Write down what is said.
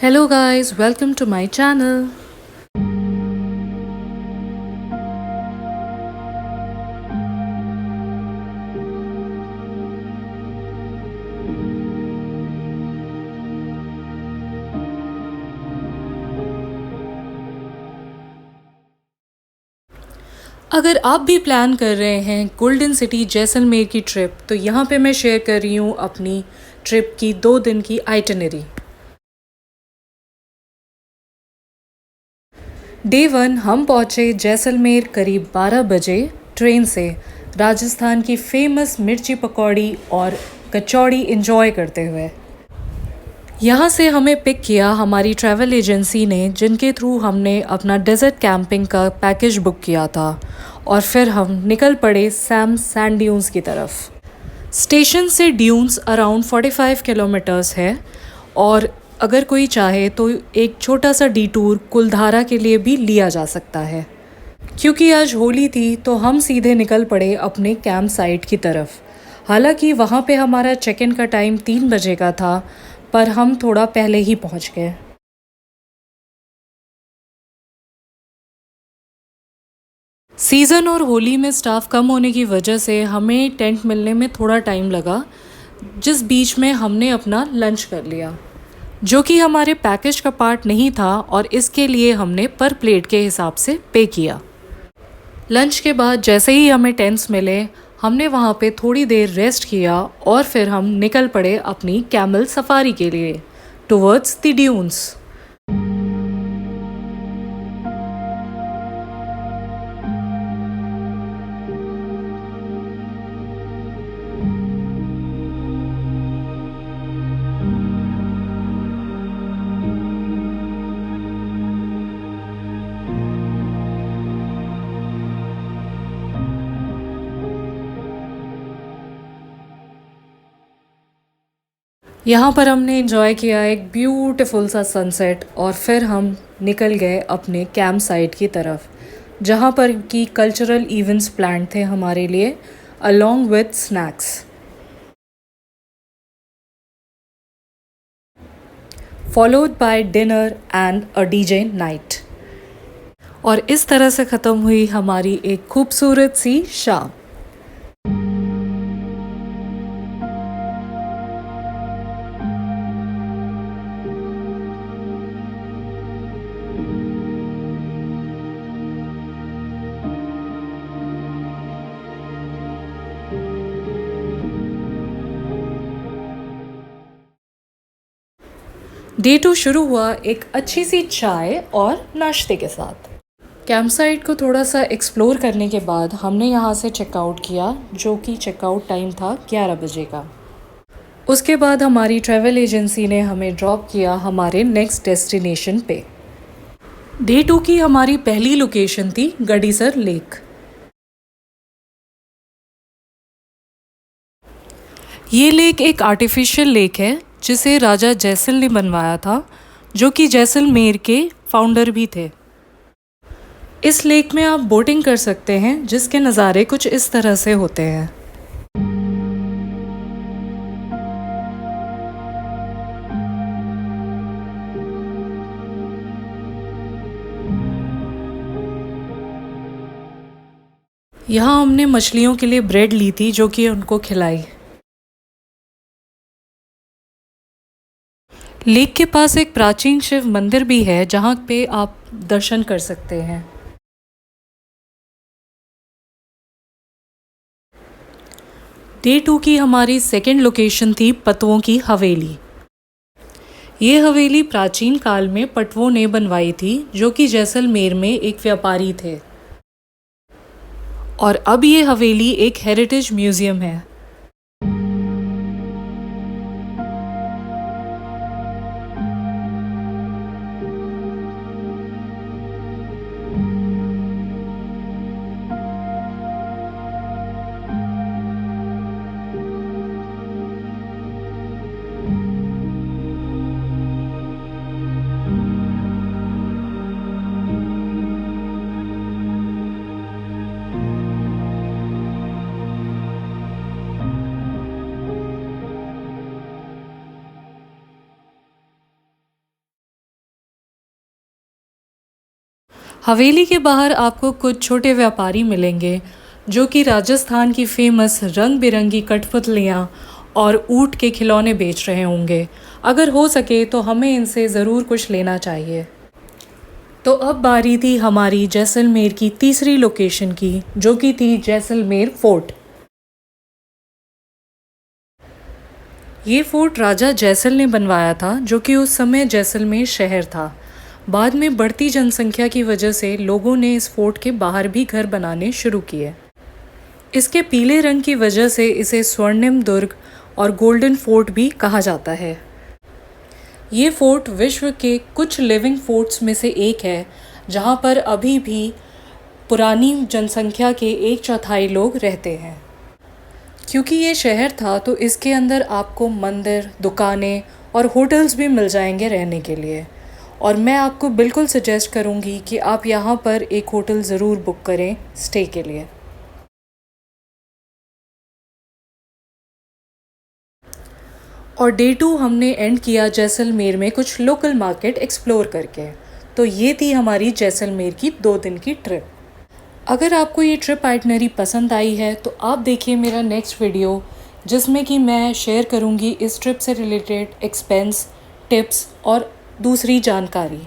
Hello guys, welcome to my channel. अगर आप भी प्लान कर रहे हैं गोल्डन सिटी जैसलमेर की ट्रिप, तो यहाँ पे मैं शेयर कर रही हूँ अपनी ट्रिप की 2 दिन की आइटनरी। डे 1 हम पहुँचे जैसलमेर करीब 12 बजे ट्रेन से, राजस्थान की फेमस मिर्ची पकौड़ी और कचौड़ी एंजॉय करते हुए। यहाँ से हमें पिक किया हमारी ट्रैवल एजेंसी ने, जिनके थ्रू हमने अपना डेजर्ट कैंपिंग का पैकेज बुक किया था, और फिर हम निकल पड़े सैम सैंड ड्यून्स की तरफ। स्टेशन से ड्यून्स अराउंड 45 किलोमीटर्स है, और अगर कोई चाहे तो एक छोटा सा डिटूर कुलधारा के लिए भी लिया जा सकता है। क्योंकि आज होली थी तो हम सीधे निकल पड़े अपने कैंप साइट की तरफ। हालांकि वहाँ पे हमारा चेक इन का टाइम 3 बजे का था, पर हम थोड़ा पहले ही पहुँच गए। सीज़न और होली में स्टाफ कम होने की वजह से हमें टेंट मिलने में थोड़ा टाइम लगा, जिस बीच में हमने अपना लंच कर लिया, जो कि हमारे पैकेज का पार्ट नहीं था, और इसके लिए हमने पर प्लेट के हिसाब से पे किया। लंच के बाद जैसे ही हमें टेंट्स मिले, हमने वहाँ पे थोड़ी देर रेस्ट किया, और फिर हम निकल पड़े अपनी कैमल सफारी के लिए टुवर्ड्स द ड्यून्स। यहाँ पर हमने एंजॉय किया एक ब्यूटीफुल सा सनसेट, और फिर हम निकल गए अपने कैंप साइट की तरफ, जहाँ पर की कल्चरल इवेंट्स प्लान थे हमारे लिए, along with snacks, followed by dinner and a DJ night. और इस तरह से ख़त्म हुई हमारी एक खूबसूरत सी शाम। डे 2 शुरू हुआ एक अच्छी सी चाय और नाश्ते के साथ। कैंप साइट को थोड़ा सा एक्सप्लोर करने के बाद हमने यहाँ से चेकआउट किया, जो कि चेकआउट टाइम था 11 बजे का। उसके बाद हमारी ट्रैवल एजेंसी ने हमें ड्रॉप किया हमारे नेक्स्ट डेस्टिनेशन पे। डे 2 की हमारी पहली लोकेशन थी गडीसर लेक। ये लेक एक आर्टिफिशियल लेक है, जिसे राजा जैसल ने बनवाया था, जो कि जैसलमेर के फाउंडर भी थे। इस लेक में आप बोटिंग कर सकते हैं, जिसके नज़ारे कुछ इस तरह से होते हैं। यहाँ हमने मछलियों के लिए ब्रेड ली थी, जो कि उनको खिलाई। लेक के पास एक प्राचीन शिव मंदिर भी है, जहाँ पे आप दर्शन कर सकते हैं। डे 2 की हमारी सेकेंड लोकेशन थी पतवों की हवेली। ये हवेली प्राचीन काल में पटवों ने बनवाई थी, जो कि जैसलमेर में एक व्यापारी थे, और अब ये हवेली एक हेरिटेज म्यूजियम है। हवेली के बाहर आपको कुछ छोटे व्यापारी मिलेंगे जो कि राजस्थान की फेमस रंग बिरंगी कठपुतलियाँ और ऊँट के खिलौने बेच रहे होंगे। अगर हो सके तो हमें इनसे ज़रूर कुछ लेना चाहिए। तो अब बारी थी हमारी जैसलमेर की तीसरी लोकेशन की, जो कि थी जैसलमेर फोर्ट। ये फोर्ट राजा जैसल ने बनवाया था, जो कि उस समय जैसलमेर शहर था। बाद में बढ़ती जनसंख्या की वजह से लोगों ने इस फोर्ट के बाहर भी घर बनाने शुरू किए। इसके पीले रंग की वजह से इसे स्वर्णिम दुर्ग और गोल्डन फोर्ट भी कहा जाता है। ये फोर्ट विश्व के कुछ लिविंग फोर्ट्स में से एक है, जहाँ पर अभी भी पुरानी जनसंख्या के 1/4 लोग रहते हैं। क्योंकि ये शहर था तो इसके अंदर आपको मंदिर, दुकानें और होटल्स भी मिल जाएंगे रहने के लिए। और मैं आपको बिल्कुल सजेस्ट करूँगी कि आप यहाँ पर एक होटल ज़रूर बुक करें स्टे के लिए। और डे 2 हमने एंड किया जैसलमेर में कुछ लोकल मार्केट एक्सप्लोर करके। तो ये थी हमारी जैसलमेर की 2 दिन की ट्रिप। अगर आपको ये ट्रिप आइटनरी पसंद आई है तो आप देखिए मेरा नेक्स्ट वीडियो, जिसमें कि मैं शेयर करूँगी इस ट्रिप से रिलेटेड एक्सपेंस, टिप्स और दूसरी जानकारी।